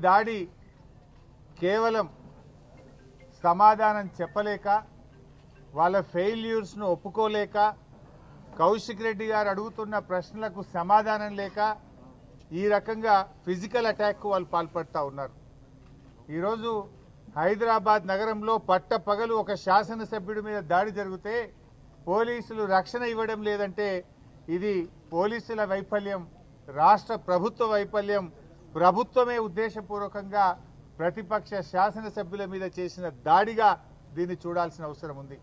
దాడి కేవలం సమాధానం చెప్పలేక వాళ్ళ ఫెయిల్యూర్స్ను ఒప్పుకోలేక కౌశిక్ రెడ్డి గారు అడుగుతున్న ప్రశ్నలకు సమాధానం లేక ఈ రకంగా ఫిజికల్ అటాక్ వాళ్ళు పాల్పడతా ఉన్నారు. ఈరోజు హైదరాబాద్ నగరంలో పట్టపగలు ఒక శాసనసభ్యుడి మీద దాడి జరిగితే పోలీసులు రక్షణ ఇవ్వడం లేదంటే ఇది పోలీసుల వైఫల్యం, రాష్ట్ర ప్రభుత్వ వైఫల్యం. ప్రభుత్వమే ఉద్దేశపూర్వకంగా ప్రతిపక్ష శాసనసభ్యుల మీద చేసిన దాడిగా దీన్ని చూడాల్సిన అవసరం ఉంది.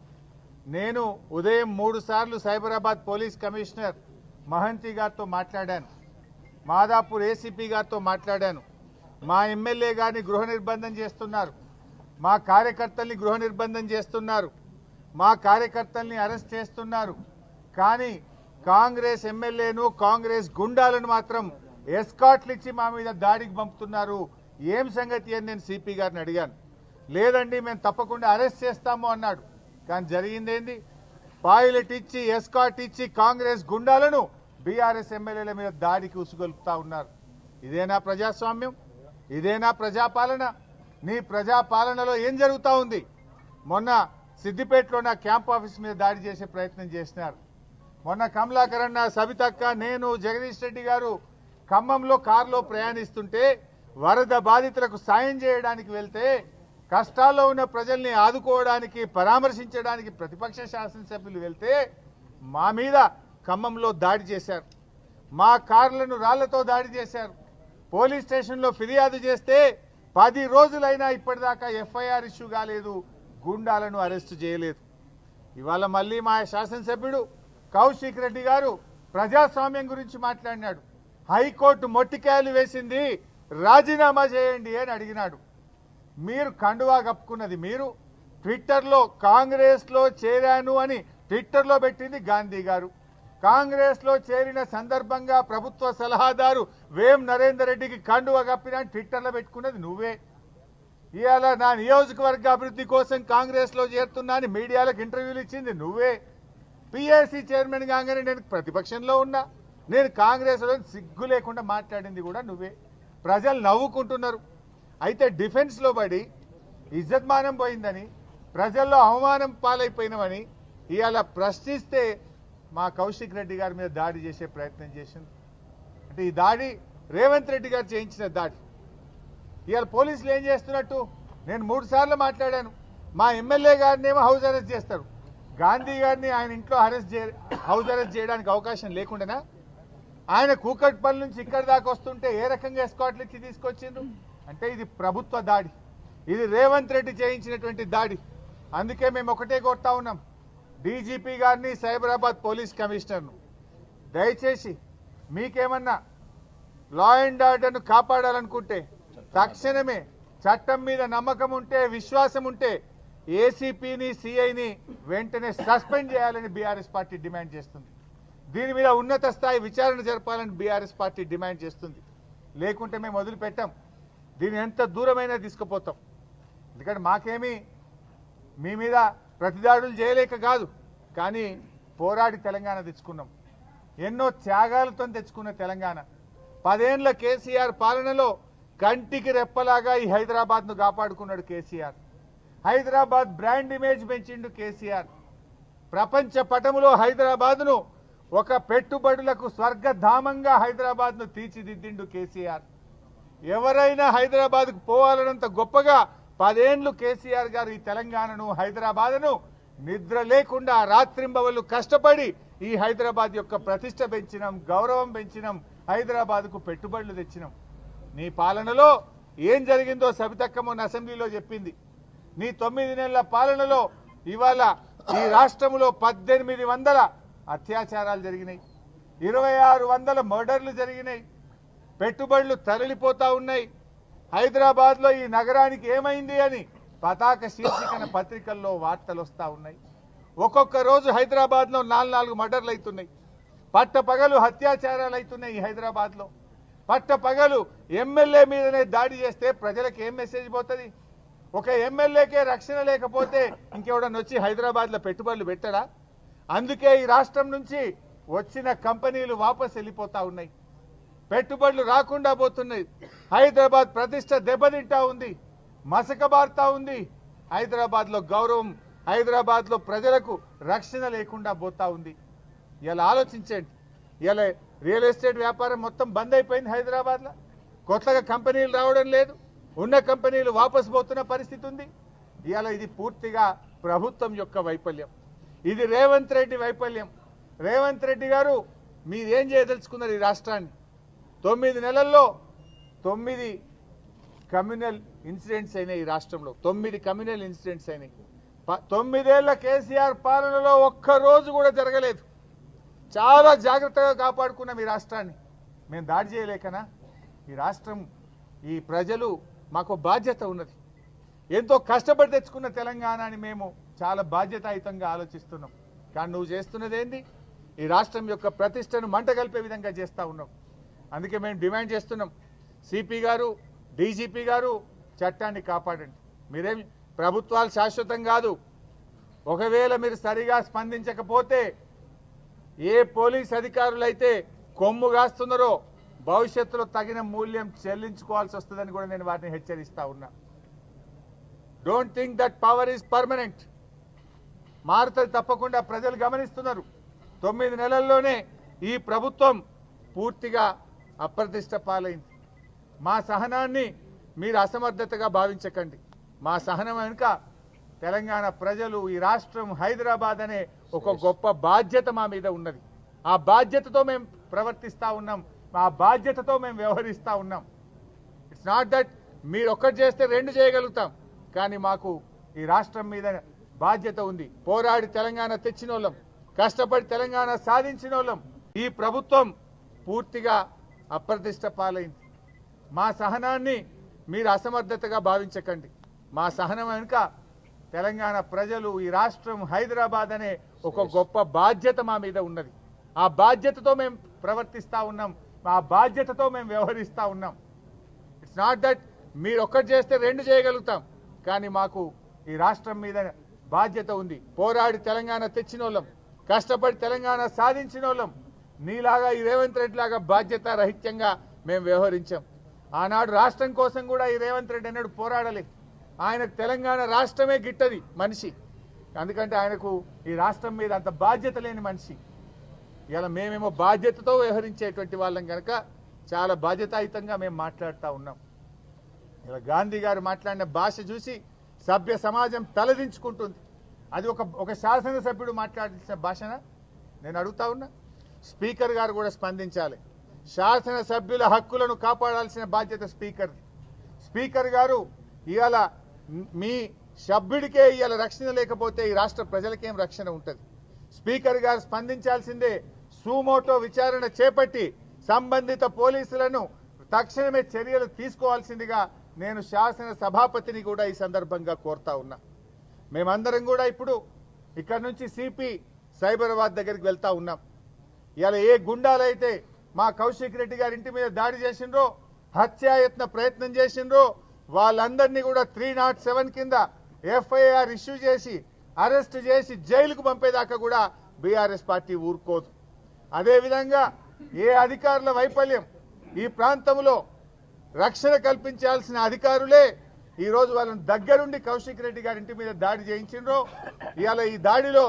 నేను ఉదయం 3 సార్లు సైబరాబాద్ పోలీస్ కమిషనర్ మహంతి గారితో మాట్లాడాను, మాదాపూర్ ఏసీపీ గారితో మాట్లాడాను. మా ఎమ్మెల్యే గారిని గృహ నిర్బంధం చేస్తున్నారు, మా కార్యకర్తల్ని గృహ నిర్బంధం చేస్తున్నారు, మా కార్యకర్తల్ని అరెస్ట్ చేస్తున్నారు. కానీ కాంగ్రెస్ ఎమ్మెల్యేను కాంగ్రెస్ గుండాలను మాత్రం ఎస్కాట్లు ఇచ్చి మా మీద దాడికి పంపుతున్నారు. ఏం సంగతి అని నేను సిపి గారిని అడిగాను. లేదండి మేము తప్పకుండా అరెస్ట్ చేస్తాము అన్నాడు. కానీ జరిగిందేంది? పైలట్ ఇచ్చి ఎస్కాట్ ఇచ్చి కాంగ్రెస్ గుండాలను బీఆర్ఎస్ ఎమ్మెల్యేల మీద దాడికి ఉసుగొల్పుతా ఉన్నారు. ఇదేనా ప్రజాస్వామ్యం? ఇదేనా ప్రజాపాలన? నీ ప్రజాపాలనలో ఏం జరుగుతూ ఉంది? మొన్న సిద్దిపేటలో నా క్యాంప్ ఆఫీస్ మీద దాడి చేసే ప్రయత్నం చేసినారు. మొన్న కమలాకరణ, సబితక్క, నేను, జగదీష్ రెడ్డి గారు ఖమ్మంలో కారులో ప్రయాణిస్తుంటే వరద బాధితులకు సాయం చేయడానికి వెళ్తే కష్టాల్లో ఉన్న ప్రజల్ని ఆదుకోవడానికి పరామర్శించడానికి ప్రతిపక్ష శాసనసభ్యులు వెళ్తే మా మీద ఖమ్మంలో దాడి చేశారు. మా కార్లను రాళ్లతో దాడి చేశారు. పోలీస్ స్టేషన్లో ఫిర్యాదు చేస్తే 10 రోజులైనా ఇప్పటిదాకా ఎఫ్ఐఆర్ ఇష్యూ కాలేదు, గుండాలను అరెస్టు చేయలేదు. ఇవాళ మళ్ళీ మా శాసనసభ్యుడు కౌశిక్ రెడ్డి గారు ప్రజాస్వామ్యం గురించి మాట్లాడినాడు. హైకోర్టు మొట్టికాయలు వేసింది, రాజీనామా చేయండి అని అడిగినాడు. మీరు కండువా కప్పుకున్నది మీరు. ట్విట్టర్లో కాంగ్రెస్లో చేరాను అని ట్విట్టర్లో పెట్టింది గాంధీ గారు. కాంగ్రెస్లో చేరిన సందర్భంగా ప్రభుత్వ సలహాదారు వేం నరేందర్ రెడ్డికి కండువా కప్పిన ట్విట్టర్లో పెట్టుకున్నది నువ్వే. ఇవాళ నా నియోజకవర్గ అభివృద్ధి కోసం కాంగ్రెస్లో చేరుతున్నా అని మీడియాలకు ఇంటర్వ్యూలు ఇచ్చింది నువ్వే. పిఎస్సి చైర్మన్ కాగానే నేను ప్రతిపక్షంలో ఉన్నా, నేను కాంగ్రెస్లో సిగ్గు లేకుండా మాట్లాడింది కూడా నువ్వే. ప్రజలు నవ్వుకుంటున్నారు. అయితే డిఫెన్స్లో పడి ఇజ్జత్మానం పోయిందని, ప్రజల్లో అవమానం పాలైపోయినామని ఇవాళ ప్రశ్నిస్తే మా కౌశిక్ రెడ్డి గారి మీద దాడి చేసే ప్రయత్నం చేసింది. అంటే ఈ దాడి రేవంత్ రెడ్డి గారు చేయించిన దాడి. ఇవాళ పోలీసులు ఏం చేస్తున్నట్టు? నేను 3 సార్లు మాట్లాడాను. మా ఎమ్మెల్యే గారిని ఏమో హౌస్ అరెస్ట్ చేస్తారు, గాంధీ గారిని ఆయన ఇంట్లో హౌస్ అరెస్ట్ చేయడానికి అవకాశం లేకుండానా? ఆయన కూకట్పల్లి నుంచి ఇక్కడి దాకా వస్తుంటే ఏ రకంగా ఎస్కాట్లు ఇచ్చి తీసుకొచ్చిండ్రు? అంటే ఇది ప్రభుత్వ దాడి, ఇది రేవంత్ రెడ్డి చేయించినటువంటి దాడి. అందుకే మేము ఒకటే కోరుతా ఉన్నాం, డీజీపీ గారిని, సైబరాబాద్ పోలీస్ కమిషనర్ను, దయచేసి మీకేమన్నా లా అండ్ ఆర్డర్ను కాపాడాలనుకుంటే తక్షణమే చట్టం మీద నమ్మకం ఉంటే, విశ్వాసం ఉంటే ఏసీపీని, సిఐని వెంటనే సస్పెండ్ చేయాలని బీఆర్ఎస్ పార్టీ డిమాండ్ చేస్తుంది. దీని మీద ఉన్నత స్థాయి విచారణ జరపాలని బీఆర్ఎస్ పార్టీ డిమాండ్ చేస్తుంది. లేకుంటే మేము వదిలిపెట్టాం, దీన్ని ఎంత దూరమైనా తీసుకుపోతాం. ఎందుకంటే మాకేమీ మీ మీద ప్రతిదాడులు చేయలేక కాదు, కానీ పోరాడి తెలంగాణ తెచ్చుకున్నాం. ఎన్నో త్యాగాలతో తెచ్చుకున్న తెలంగాణ. 10 ఏళ్ల కేసీఆర్ పాలనలో కంటికి రెప్పలాగా ఈ హైదరాబాద్ను కాపాడుకున్నాడు కేసీఆర్. హైదరాబాద్ బ్రాండ్ ఇమేజ్ పెంచిండు కేసీఆర్. ప్రపంచ పటములో హైదరాబాద్ను ఒక పెట్టుబడులకు స్వర్గధామంగా హైదరాబాద్ను తీర్చిదిద్దిండు కేసీఆర్. ఎవరైనా హైదరాబాద్కు పోవాలన్నంత గొప్పగా 10 ఏళ్లు కేసీఆర్ గారు ఈ తెలంగాణను, హైదరాబాద్ను నిద్ర లేకుండా రాత్రింబవళ్ళు కష్టపడి ఈ హైదరాబాద్ యొక్క ప్రతిష్ట పెంచినాం, గౌరవం పెంచినాం, హైదరాబాద్కు పెట్టుబడులు తెచ్చినాం. నీ పాలనలో ఏం జరిగిందో సబితక్క మొన్న అసెంబ్లీలో చెప్పింది. నీ 9 నెలల పాలనలో ఇవాళ ఈ రాష్ట్రంలో 1800 అత్యాచారాలు జరిగినాయి, 2600 మర్డర్లు జరిగినాయి, పెట్టుబడులు తరలిపోతా ఉన్నాయి. హైదరాబాద్లో ఈ నగరానికి ఏమైంది అని పతాక శీర్షికన పత్రికల్లో వార్తలు వస్తూ ఉన్నాయి. ఒక్కొక్క రోజు హైదరాబాద్లో 4 మర్డర్లు అవుతున్నాయి, పట్టపగలు అత్యాచారాలు అవుతున్నాయి. ఈ హైదరాబాద్లో పట్టపగలు ఎమ్మెల్యే మీదనే దాడి చేస్తే ప్రజలకు ఏం మెసేజ్ పోతుంది? ఒక ఎమ్మెల్యేకే రక్షణ లేకపోతే ఇంకెవడన్నా వచ్చి హైదరాబాద్లో పెట్టుబడులు పెట్టడా? అందుకే ఈ రాష్ట్రం నుంచి వచ్చిన కంపెనీలు వాపస్ వెళ్ళిపోతా ఉన్నాయి. పెట్టుబడులు రాకుండా పోతున్నాయి. హైదరాబాద్ ప్రతిష్ట దెబ్బతింటా ఉంది, మసకబారుతా ఉంది. హైదరాబాద్లో గౌరవం, హైదరాబాద్లో ప్రజలకు రక్షణ లేకుండా పోతా ఉంది. ఇలా ఆలోచించండి. ఇలా రియల్ ఎస్టేట్ వ్యాపారం మొత్తం బంద్ అయిపోయింది హైదరాబాద్లో. కొత్తగా కంపెనీలు రావడం లేదు, ఉన్న కంపెనీలు వాపసు పోతున్న పరిస్థితి ఉంది. ఇవాళ ఇది పూర్తిగా ప్రభుత్వం యొక్క వైఫల్యం, ఇది రేవంత్ రెడ్డి వైఫల్యం. రేవంత్ రెడ్డి గారు మీరేం చేయదలుచుకున్నారు? ఈ రాష్ట్రాన్ని 9 నెలల్లో 9 కమ్యూనల్ ఇన్సిడెంట్స్ అయినాయి. ఈ రాష్ట్రంలో 9 కమ్యూనల్ ఇన్సిడెంట్స్ అయినాయి. 9 ఏళ్ల కేసీఆర్ పాలనలో ఒక్క రోజు కూడా జరగలేదు. చాలా జాగ్రత్తగా కాపాడుకున్నాం ఈ రాష్ట్రాన్ని. మేము దాడి చేయలేకనా? ఈ రాష్ట్రం, ఈ ప్రజలు మాకు బాధ్యత ఉన్నది. ఎంతో కష్టపడి తెచ్చుకున్న తెలంగాణని మేము చాలా బాధ్యతాయుతంగా ఆలోచిస్తున్నాం. కానీ నువ్వు చేస్తున్నది ఏంది? ఈ రాష్ట్రం యొక్క ప్రతిష్టను మంట కలిపే విధంగా చేస్తూ ఉన్నాం. అందుకే మేము డిమాండ్ చేస్తున్నాం, సిపి గారు, డీజీపీ గారు, చట్టాన్ని కాపాడండి. మీరేం ప్రభుత్వాలు శాశ్వతం కాదు. ఒకవేళ మీరు సరిగా స్పందించకపోతే ఏ పోలీస్ అధికారులైతే కొమ్ము కాస్తున్నారో భవిష్యత్తులో తగిన మూల్యం చెల్లించుకోవాల్సి వస్తుందని కూడా నేను వారిని హెచ్చరిస్తా ఉన్నా. Don't think that power is permanent. మారుతుంది తప్పకుండా, ప్రజలు గమనిస్తున్నారు. 9 నెలల్లోనే ఈ ప్రభుత్వం పూర్తిగా అప్రతిష్ట పాలైంది. మా సహనాన్ని మీరు అసమర్థతగా భావించకండి. మా సహనం వెనుక తెలంగాణ ప్రజలు, ఈ రాష్ట్రం, హైదరాబాద్ అనే ఒక గొప్ప బాధ్యత మా మీద ఉన్నది. ఆ బాధ్యతతో మేము ప్రవర్తిస్తూ ఉన్నాం, ఆ బాధ్యతతో మేము వ్యవహరిస్తూ ఉన్నాం. ఇట్స్ నాట్ దట్ మీరు ఒక్కటి చేస్తే 2 చేయగలుగుతాం, కానీ మాకు ఈ రాష్ట్రం మీద బాధ్యత ఉంది. పోరాడి తెలంగాణ తెచ్చిన వాళ్ళం, కష్టపడి తెలంగాణ సాధించిన వాళ్ళం. ఈ ప్రభుత్వం పూర్తిగా అప్రతిష్ట పాలైంది. మా సహనాన్ని మీరు అసమర్థతగా భావించకండి. మా సహనం వెనుక తెలంగాణ ప్రజలు, ఈ రాష్ట్రం, హైదరాబాద్ అనే ఒక గొప్ప బాధ్యత మా మీద ఉన్నది. ఆ బాధ్యతతో మేము ప్రవర్తిస్తూ ఉన్నాం, ఆ బాధ్యతతో మేము వ్యవహరిస్తూ ఉన్నాం. ఇట్స్ నాట్ దట్ మీరు ఒక్కటి చేస్తే 2 చేయగలుగుతాం, కానీ మాకు ఈ రాష్ట్రం మీద బాధ్యత ఉంది. పోరాడి తెలంగాణ తెచ్చిన వాళ్ళం, కష్టపడి తెలంగాణ సాధించిన వాళ్ళం. నీలాగా ఈ రేవంత్ రెడ్డి లాగా బాధ్యత రహిత్యంగా మేము వ్యవహరించాం. ఆనాడు రాష్ట్రం కోసం కూడా ఈ రేవంత్ రెడ్డి అన్నాడు పోరాడలేదు. ఆయనకు తెలంగాణ రాష్ట్రమే గిట్టది మనిషి, ఎందుకంటే ఆయనకు ఈ రాష్ట్రం మీద అంత బాధ్యత లేని మనిషి. ఇలా మేమేమో బాధ్యతతో వ్యవహరించేటువంటి వాళ్ళం కనుక చాలా బాధ్యతాయుతంగా మేము మాట్లాడుతూ ఉన్నాం. ఇలా గాంధీ గారు మాట్లాడిన భాష చూసి సభ్య సమాజం తలదించుకుంటుంది. అది ఒక శాసనసభ్యుడు మాట్లాడిన భాషనా? నేను అడుగుతా ఉన్నా. స్పీకర్ గారు కూడా స్పందించాలి. శాసనసభ్యుల హక్కులను కాపాడాల్సిన బాధ్యత స్పీకర్ది. స్పీకర్ గారు ఇవాళ మీ సభ్యుడికే ఇవాళ రక్షణ లేకపోతే ఈ రాష్ట్ర ప్రజలకేం రక్షణ ఉంటుంది? స్పీకర్ గారు స్పందించాల్సిందే. సుమోటో విచారణ చేపట్టి సంబంధిత పోలీసులను తక్షణమే చర్యలు తీసుకోవాల్సిందిగా నేను శాసన సభాపతిని కూడా ఈ సందర్భంగా కోరుతా ఉన్నా. మేమందరం కూడా ఇప్పుడు ఇక్కడ నుంచి సిపి సైబరాబాద్ దగ్గరికి వెళ్తా ఉన్నాం. ఇలా ఏ గుండాలైతే మా కౌశిక్ రెడ్డి గారి ఇంటి మీద దాడి చేసిండ్రో, హత్యాయత్న ప్రయత్నం చేసిండ్రో, వాళ్ళందరినీ కూడా 307 కింద ఎఫ్ఐఆర్ ఇష్యూ చేసి అరెస్ట్ చేసి జైలుకు పంపేదాకా కూడా బీఆర్ఎస్ పార్టీ ఊరుకోదు. అదేవిధంగా ఏ అధికారుల వైఫల్యం, ఈ ప్రాంతంలో రక్షణ కల్పించాల్సిన అధికారులే ఈరోజు వాళ్ళని దగ్గరుండి కౌశిక్ రెడ్డి గారి ఇంటి మీద దాడి చేయించిండ్రో, ఇవాళ ఈ దాడిలో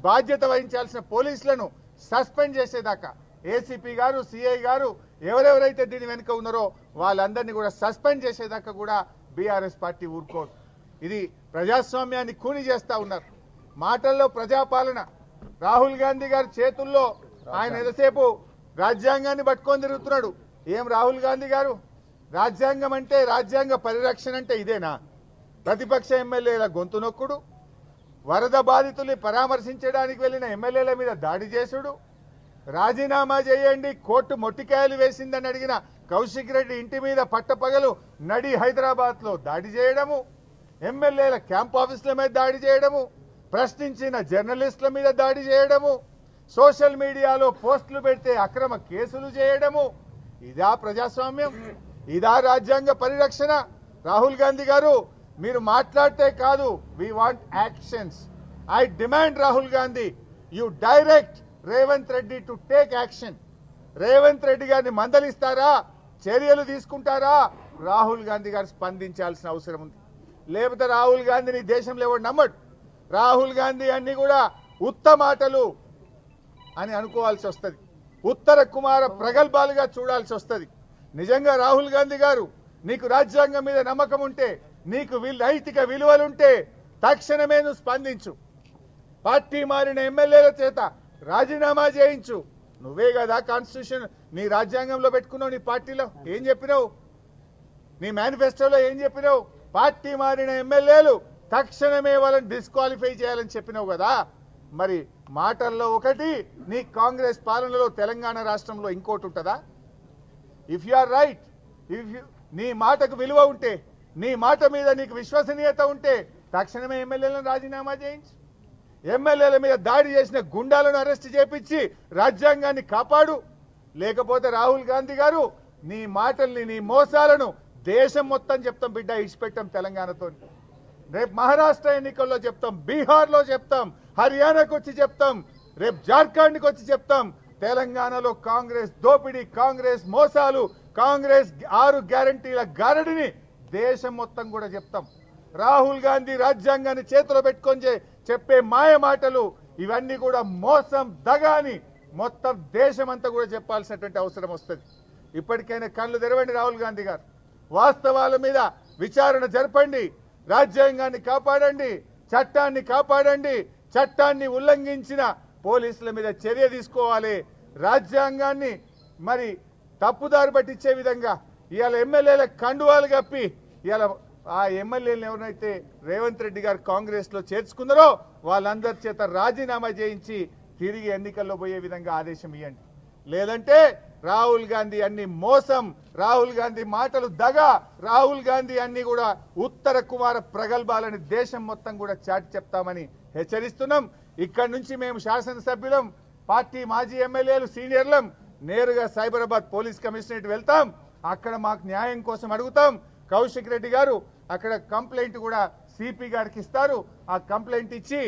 బాధ్యత వహించాల్సిన పోలీసులను సస్పెండ్ చేసేదాకా ఏసీపీ గారు, సిఐ గారు, ఎవరెవరైతే దీని వెనుక ఉన్నారో వాళ్ళందరినీ కూడా సస్పెండ్ చేసేదాకా కూడా బీఆర్ఎస్ పార్టీ ఊరుకోదు. ఇది ప్రజాస్వామ్యాన్ని కూని చేస్తా ఉన్నారు. మాటల్లో ప్రజాపాలన. రాహుల్ గాంధీ గారి చేతుల్లో ఆయన ఎంతసేపు రాజ్యాంగాన్ని పట్టుకొని తిరుగుతున్నాడు. ఏం రాహుల్ గాంధీ గారు, రాజ్యాంగం అంటే, రాజ్యాంగ పరిరక్షణ అంటే ఇదేనా? ప్రతిపక్ష ఎమ్మెల్యేల గొంతు నొక్కుడు, వరద బాధితుల్ని పరామర్శించడానికి వెళ్లిన ఎమ్మెల్యేల మీద దాడి చేసుడు, రాజీనామా చేయండి కోర్టు మొట్టికాయలు వేసిందని అడిగిన కౌశిక్ రెడ్డి ఇంటి మీద పట్టపగలు నడి హైదరాబాద్ లో దాడి చేయడము, ఎమ్మెల్యేల క్యాంప్ ఆఫీసుల మీద దాడి చేయడము, ప్రశ్నించిన జర్నలిస్టుల మీద దాడి చేయడము, సోషల్ మీడియాలో పోస్టులు పెడితే అక్రమ కేసులు చేయడము. ఇదా ప్రజాస్వామ్యం? ఇదా రాజ్యాంగ పరిరక్షణ? రాహుల్ గాంధీ గారు, మీరు మాట్లాడితే కాదు, we want actions. I demand Rahul Gandhi, you direct Revanth Reddy to take action. Revanth Reddy గారిని మందలిస్తారా, చర్యలు తీసుకుంటారా? రాహుల్ గాంధీ గారు స్పందించాల్సిన అవసరం ఉంది. లేకపోతే రాహుల్ గాంధీని దేశంలో ఎవడు నమ్మడు. రాహుల్ గాంధీ అన్ని కూడా ఉత్తమాటలు అని అనుకోవాల్సి వస్తుంది, ఉత్తర కుమార ప్రగల్భాలుగా చూడాల్సి వస్తుంది. నిజంగా రాహుల్ గాంధీ గారు నీకు రాజ్యాంగం మీద నమ్మకం ఉంటే, నీకు నైతిక విలువలుంటే తక్షణమే నువ్వు స్పందించు. పార్టీ మారిన ఎమ్మెల్యేల చేత రాజీనామా చేయించు. నువ్వే కదా కాన్స్టిట్యూషన్ నీ రాజ్యాంగంలో పెట్టుకున్నావు. నీ పార్టీలో ఏం చెప్పినావు? నీ మేనిఫెస్టోలో ఏం చెప్పినావు? పార్టీ మారిన ఎమ్మెల్యేలు తక్షణమే వాళ్ళని డిస్క్వాలిఫై చేయాలని చెప్పినావు కదా. మరి మాటల్లో ఒకటి, నీ కాంగ్రెస్ పాలనలో తెలంగాణ రాష్ట్రంలో ఇంకోటి ఉంటుందా? ఇఫ్ యు ఆర్ రైట్, నీ మాటకు విలువ ఉంటే, నీ మాట మీద నీకు విశ్వసనీయత ఉంటే తక్షణమే ఎమ్మెల్యేలను రాజీనామా చేయించు. ఎమ్మెల్యేల మీద దాడి చేసిన గుండాలను అరెస్ట్ చేపించి రాజ్యాంగాన్ని కాపాడు. లేకపోతే రాహుల్ గాంధీ గారు నీ మాటల్ని, నీ మోసాలను దేశం మొత్తం చెప్తాం బిడ్డ, ఇచ్చిపెట్టాం తెలంగాణతో. రేపు మహారాష్ట్ర ఎన్నికల్లో చెప్తాం, బీహార్లో చెప్తాం, హర్యానాకు వచ్చి చెప్తాం, రేపు జార్ఖండ్కి వచ్చి చెప్తాం. తెలంగాణలో కాంగ్రెస్ దోపిడీ, కాంగ్రెస్ మోసాలు, కాంగ్రెస్ 6 గ్యారంటీల గారడిని దేశం మొత్తం కూడా చెప్తాం. రాహుల్ గాంధీ రాజ్యాంగాన్ని చేతిలో పెట్టుకొని చెప్పే మాయ మాటలు ఇవన్నీ కూడా మోసం, దగాని మొత్తం దేశమంతా కూడా చెప్పాల్సినటువంటి అవసరం వస్తుంది. ఇప్పటికైనా కళ్ళు తెరవండి రాహుల్ గాంధీ గారు, వాస్తవాల మీద విచారణ జరపండి, రాజ్యాంగాన్ని కాపాడండి, చట్టాన్ని కాపాడండి. చట్టాన్ని ఉల్లంఘించిన పోలీసుల మీద చర్య తీసుకోవాలి. రాజ్యాంగాన్ని మరి తప్పుదారి పట్టించే విధంగా ఇవాళ ఎమ్మెల్యేల కండువాలు కప్పి ఇవాళ ఆ ఎమ్మెల్యేలను ఎవరైతే రేవంత్ రెడ్డి గారు కాంగ్రెస్ లో చేర్చుకున్నారో వాళ్ళందరి చేత రాజీనామా చేయించి తిరిగి ఎన్నికల్లో పోయే విధంగా ఆదేశం ఇవ్వండి. లేదంటే రాహుల్ గాంధీ అన్ని మోసం, రాహుల్ గాంధీ మాటలు దగా, రాహుల్ గాంధీ అన్ని కూడా ఉత్తర కుమార ప్రగల్భాలని దేశం మొత్తం కూడా చాటి చెప్తామని హెచ్చరిస్తున్నాం. ఇక్కడి నుంచి మేము శాసనసభ్యులం, పార్టీ మాజీ ఎమ్మెల్యేలు, సీనియర్లం నేరుగా సైబరాబాద్ పోలీస్ కమిషనరేట్ వెళ్తాం. అక్కడ మాకు న్యాయం కోసం అడుగుతాం. కౌశిక్ రెడ్డి గారు అక్కడ కంప్లైంట్ కూడా సిపి గారికి ఇస్తారు. ఆ కంప్లైంట్ ఇచ్చి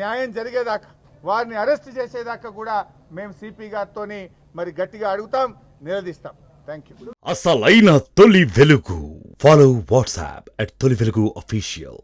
న్యాయం జరిగేదాకా, వారిని అరెస్ట్ చేసేదాకా కూడా మేము సిపి గారితోని మరి గట్టిగా అడుగుతాం, నిలదీస్తాం. Thank you. అసలైన తొలి వెలుగు. ఫాలో వాట్సాప్ @తొలి వెలుగు అఫీషియల్.